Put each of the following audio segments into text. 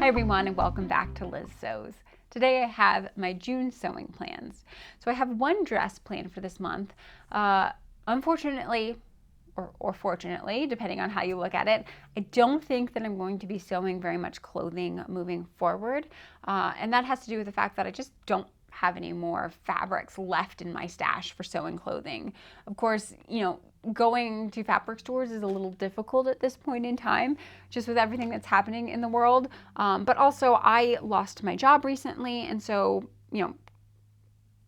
Hi everyone, and welcome back to Liz Sews. Today I have my June sewing plans. So I have one dress planned for this month. Unfortunately, or fortunately, depending on how you look at it, I don't think that I'm going to be sewing very much clothing moving forward. And that has to do with the fact that I just don't have any more fabrics left in my stash for sewing clothing. Of course, going to fabric stores is a little difficult at this point in time, just with everything that's happening in the world. But also I lost my job recently, and so,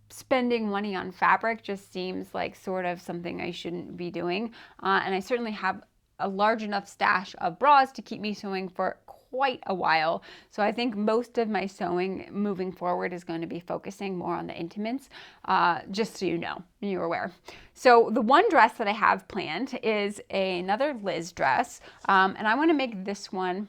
spending money on fabric just seems like sort of something I shouldn't be doing. And I certainly have a large enough stash of bras to keep me sewing for quite a while. So I think most of my sewing moving forward is going to be focusing more on the intimates, just so you know, and you're aware. So the one dress that I have planned is another Liz dress, and I want to make this one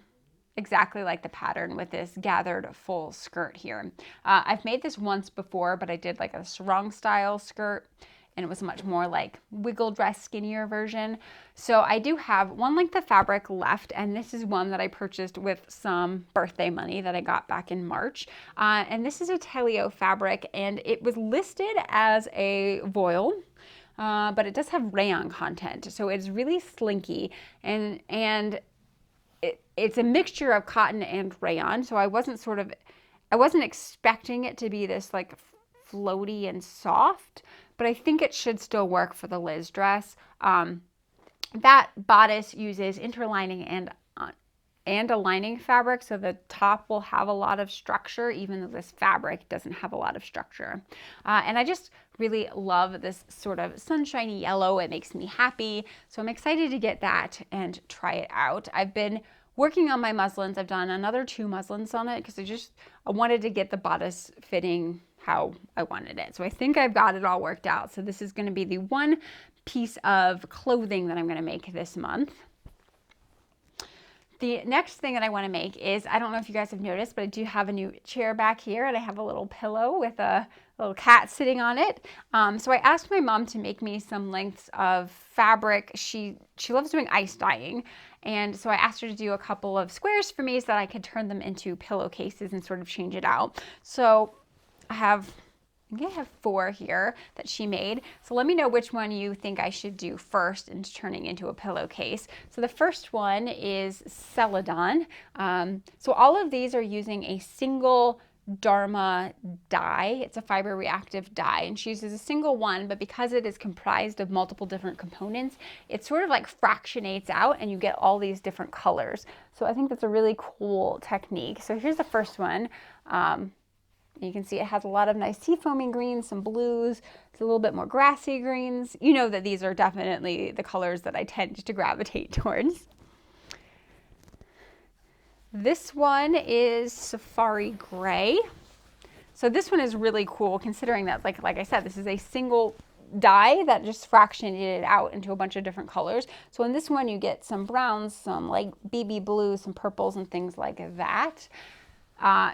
exactly like the pattern with this gathered full skirt here. I've made this once before, but I did like a sarong style skirt, and it was much more like wiggle dress, skinnier version. So I do have one length of fabric left, and this is one that I purchased with some birthday money that I got back in March. And this is a Telio fabric, and it was listed as a voile, but it does have rayon content. So it's really slinky, and it's a mixture of cotton and rayon. So I wasn't expecting it to be this like floaty and soft, but I think it should still work for the Liz dress. That bodice uses interlining and a lining fabric, so the top will have a lot of structure, even though this fabric doesn't have a lot of structure. And I just really love this sort of sunshiny yellow. It makes me happy. So I'm excited to get that and try it out. I've been working on my muslins. I've done another 2 muslins on it because I wanted to get the bodice fitting how I wanted it. So I think I've got it all worked out. So this is going to be the one piece of clothing that I'm going to make this month. The next thing that I want to make is, I don't know if you guys have noticed, but I do have a new chair back here, and I have a little pillow with a little cat sitting on it. So I asked my mom to make me some lengths of fabric. She loves doing ice dyeing, and so I asked her to do a couple of squares for me so that I could turn them into pillowcases and sort of change it out. So I think I have 4 here that she made. So let me know which one you think I should do first in turning into a pillowcase. So the first one is Celadon. So all of these are using a single Dharma dye. It's a fiber reactive dye, and she uses a single one, but because it is comprised of multiple different components, it sort of like fractionates out and you get all these different colors. So I think that's a really cool technique. So here's the first one. You can see it has a lot of nice seafoamy greens, some blues, it's a little bit more grassy greens. You know that these are definitely the colors that I tend to gravitate towards. This one is Safari Gray. So this one is really cool considering that, like I said, this is a single dye that just fractionated it out into a bunch of different colors. So in this one you get some browns, some like BB blues, some purples and things like that.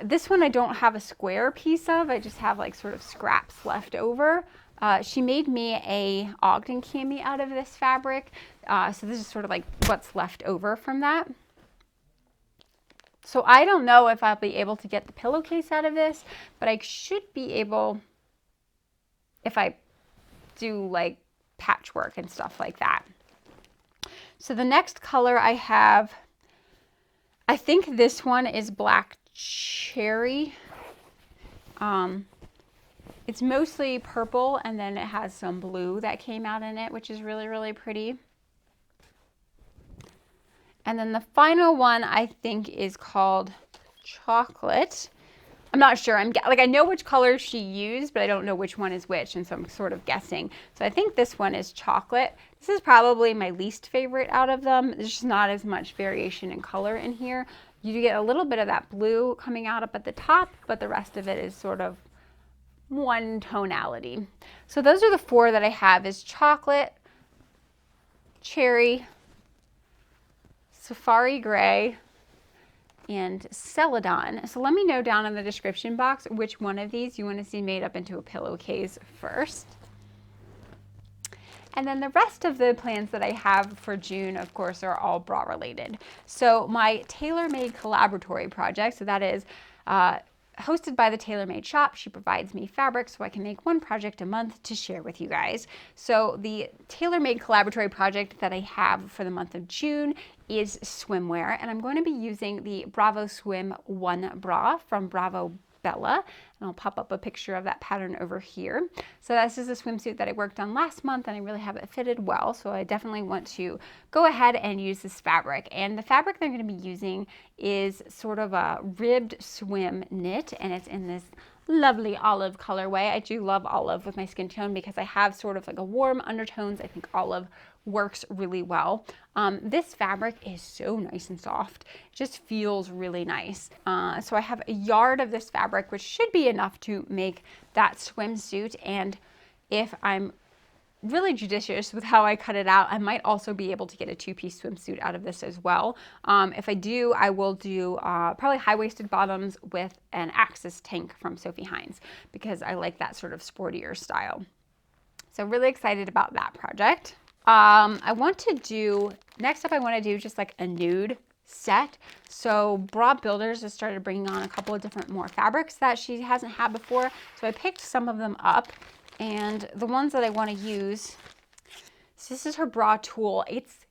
This one I don't have a square piece of, I just have like sort of scraps left over. She made me a Ogden cami out of this fabric, so this is sort of like what's left over from that. So I don't know if I'll be able to get the pillowcase out of this, but I should be able if I do like patchwork and stuff like that. So the next color I have, I think this one is Black Cherry. It's mostly purple, and then it has some blue that came out in it, which is really, really pretty. And then the final one I think is called Chocolate. I'm not sure. I know which colors she used, but I don't know which one is which, and so I'm sort of guessing. So I think this one is Chocolate. This is probably my least favorite out of them. There's just not as much variation in color in here. You do get a little bit of that blue coming out up at the top, but the rest of it is sort of one tonality. So those are the 4 that I have, is Chocolate, Cherry, Safari Gray, and Celadon. So let me know down in the description box which one of these you want to see made up into a pillowcase first. And then the rest of the plans that I have for June, of course, are all bra related. So my tailor-made collaboratory project, so that is hosted by the TaylorMade shop. She provides me fabric so I can make one project a month to share with you guys. So the TaylorMade collaboratory project that I have for the month of June is swimwear, and I'm going to be using the Bravo Swim 1 bra from Bravo Bella, and I'll pop up a picture of that pattern over here. So this is a swimsuit that I worked on last month, and I really have it fitted well, so I definitely want to go ahead and use this fabric. And the fabric that I'm going to be using is sort of a ribbed swim knit, and it's in this lovely olive colorway. I do love olive with my skin tone because I have sort of like a warm undertones. I think olive works really well. This fabric is so nice and soft. It just feels really nice. So I have a yard of this fabric, which should be enough to make that swimsuit. And if I'm really judicious with how I cut it out, I might also be able to get a two-piece swimsuit out of this as well. If I do, I will do probably high-waisted bottoms with an Axis tank from Sophie Hines because I like that sort of sportier style. So really excited about that project. Next up I want to do just like a nude set. So Bra Builders has started bringing on a couple of different more fabrics that she hasn't had before. So I picked some of them up, and the ones that I want to use, so this is her bra tool. It's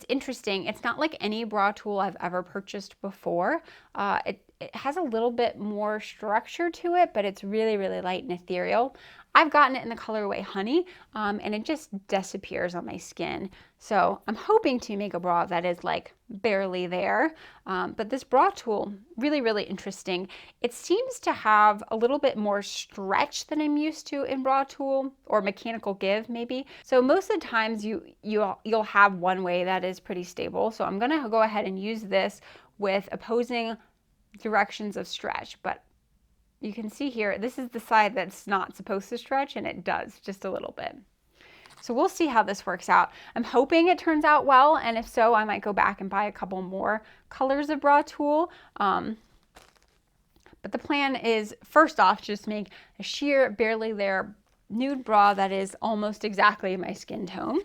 interesting. It's not like any bra tool I've ever purchased before. It has a little bit more structure to it, but it's really, really light and ethereal. I've gotten it in the colorway Honey, and it just disappears on my skin. So I'm hoping to make a bra that is like barely there. But this bra tool, really, really interesting. It seems to have a little bit more stretch than I'm used to in bra tool, or mechanical give maybe. So most of the times you'll have one way that is pretty stable. So I'm gonna go ahead and use this with opposing directions of stretch, but you can see here, this is the side that's not supposed to stretch, and it does just a little bit. So we'll see how this works out. I'm hoping it turns out well, and if so, I might go back and buy a couple more colors of bra tool. But the plan is, first off, just make a sheer, barely there nude bra that is almost exactly my skin tone.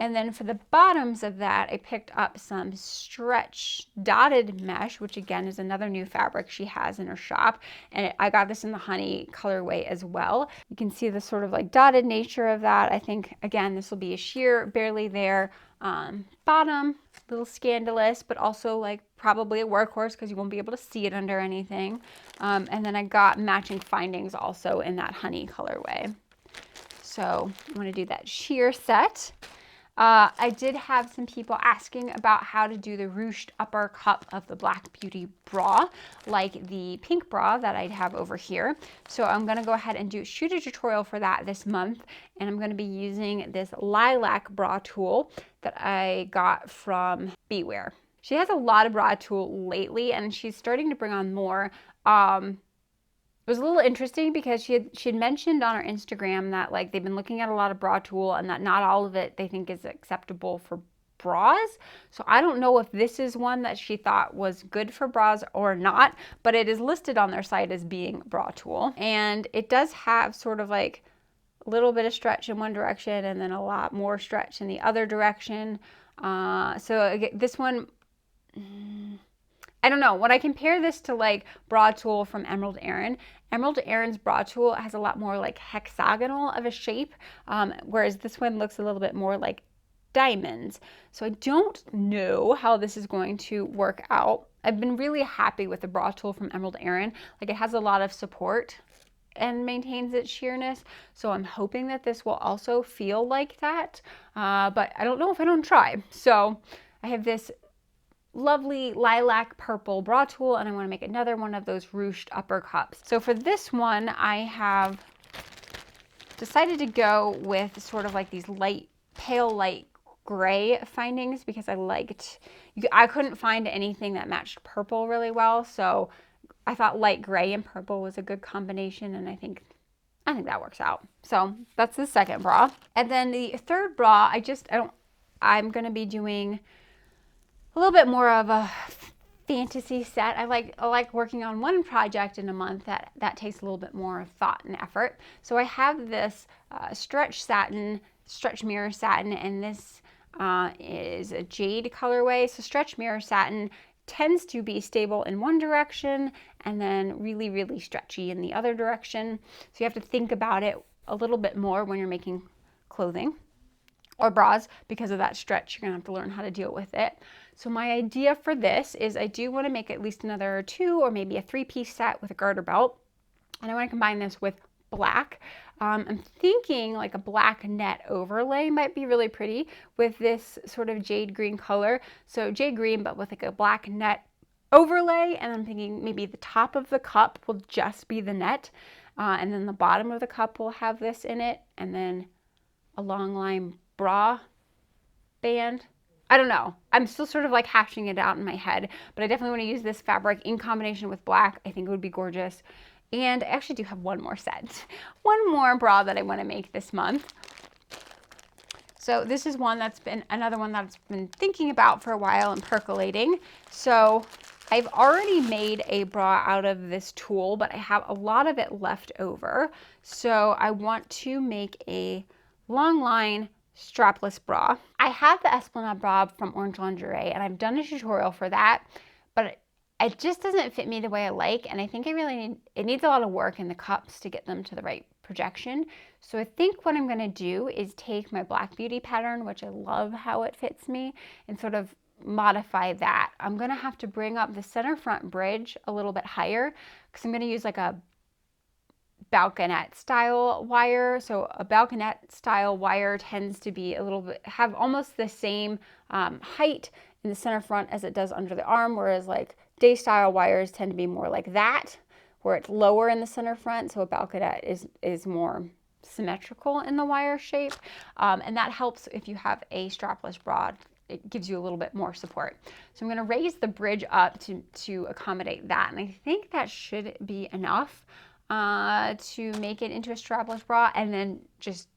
And then for the bottoms of that, I picked up some stretch dotted mesh, which again is another new fabric she has in her shop. And I got this in the Honey colorway as well. You can see the sort of like dotted nature of that. I think, again, this will be a sheer, barely there bottom, a little scandalous, but also like probably a workhorse because you won't be able to see it under anything. And then I got matching findings also in that Honey colorway. So I'm going to do that sheer set. I did have some people asking about how to do the ruched upper cup of the Black Beauty bra, like the pink bra that I have over here. So I'm going to go ahead and shoot a tutorial for that this month, and I'm going to be using this Lilac bra tool that I got from Beware. She has a lot of bra tool lately, and she's starting to bring on more. It was a little interesting because she had mentioned on her Instagram that like they've been looking at a lot of bra tool and that not all of it they think is acceptable for bras. So I don't know if this is one that she thought was good for bras or not, but it is listed on their site as being bra tool. And it does have sort of like a little bit of stretch in one direction and then a lot more stretch in the other direction. So this one, I don't know. When I compare this to like bra tool from Emerald Erin's bra tool has a lot more like hexagonal of a shape, whereas this one looks a little bit more like diamonds. So I don't know how this is going to work out. I've been really happy with the bra tool from Emerald Erin. Like, it has a lot of support and maintains its sheerness. So I'm hoping that this will also feel like that, but I don't know if I don't try. So I have this lovely lilac purple bra tool, and I want to make another one of those ruched upper cups. So for this one, I have decided to go with sort of like these pale light gray findings because I couldn't find anything that matched purple really well. So I thought light gray and purple was a good combination, and I think that works out. So that's the second bra. And then the third bra, I'm going to be doing a little bit more of a fantasy set. I like working on one project in a month that takes a little bit more thought and effort. So I have this stretch satin stretch mirror satin, and this is a Jade colorway. So stretch mirror satin tends to be stable in one direction and then really, really stretchy in the other direction. So you have to think about it a little bit more when you're making clothing or bras because of that stretch. You're gonna have to learn how to deal with it. So my idea for this is I do want to make at least another 2 or maybe a 3-piece set with a garter belt. And I want to combine this with black. I'm thinking like a black net overlay might be really pretty with this sort of jade green color. So jade green, but with like a black net overlay. And I'm thinking maybe the top of the cup will just be the net. And then the bottom of the cup will have this in it. And then a long line bra band. I don't know. I'm still sort of like hashing it out in my head, but I definitely want to use this fabric in combination with black. I think it would be gorgeous. And I actually do have one more set, one more bra that I want to make this month. So this is another one that's been thinking about for a while and percolating. So I've already made a bra out of this tulle, but I have a lot of it left over. So I want to make a long line strapless bra. I have the Esplanade bra from Orange Lingerie, and I've done a tutorial for that, but it just doesn't fit me the way I like, and I think it needs a lot of work in the cups to get them to the right projection. So I think what I'm going to do is take my Black Beauty pattern, which I love how it fits me, and sort of modify that. I'm going to have to bring up the center front bridge a little bit higher because I'm going to use like a balconette style wire. So a balconette style wire tends to be have almost the same height in the center front as it does under the arm, whereas like day style wires tend to be more like that, where it's lower in the center front. So a balconette is more symmetrical in the wire shape. And that helps if you have a strapless bra. It gives you a little bit more support. So I'm going to raise the bridge up to accommodate that. And I think that should be enough to make it into a strapless bra, and then just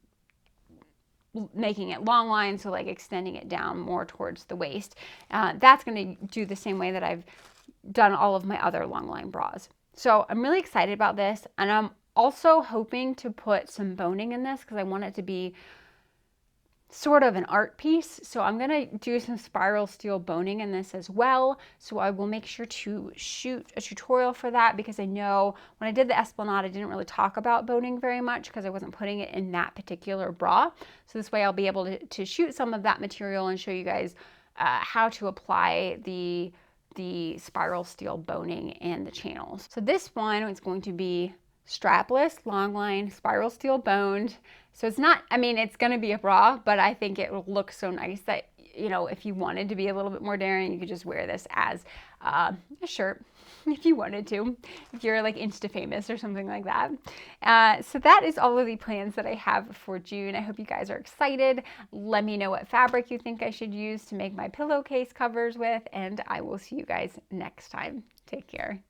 making it long line, so like extending it down more towards the waist. That's going to do the same way that I've done all of my other long line bras. So I'm really excited about this, and I'm also hoping to put some boning in this because I want it to be sort of an art piece. So I'm going to do some spiral steel boning in this as well. So I will make sure to shoot a tutorial for that, because I know when I did the Esplanade, I didn't really talk about boning very much because I wasn't putting it in that particular bra. So this way I'll be able to shoot some of that material and show you guys how to apply the spiral steel boning and the channels. So this one is going to be strapless, long line, spiral steel boned. So it's not, I mean, it's going to be a bra, but I think it will look so nice that, you know, if you wanted to be a little bit more daring, you could just wear this as a shirt if you wanted to, if you're like Insta famous or something like that. So that is all of the plans that I have for June. I hope you guys are excited. Let me know what fabric you think I should use to make my pillowcase covers with, and I will see you guys next time. Take care.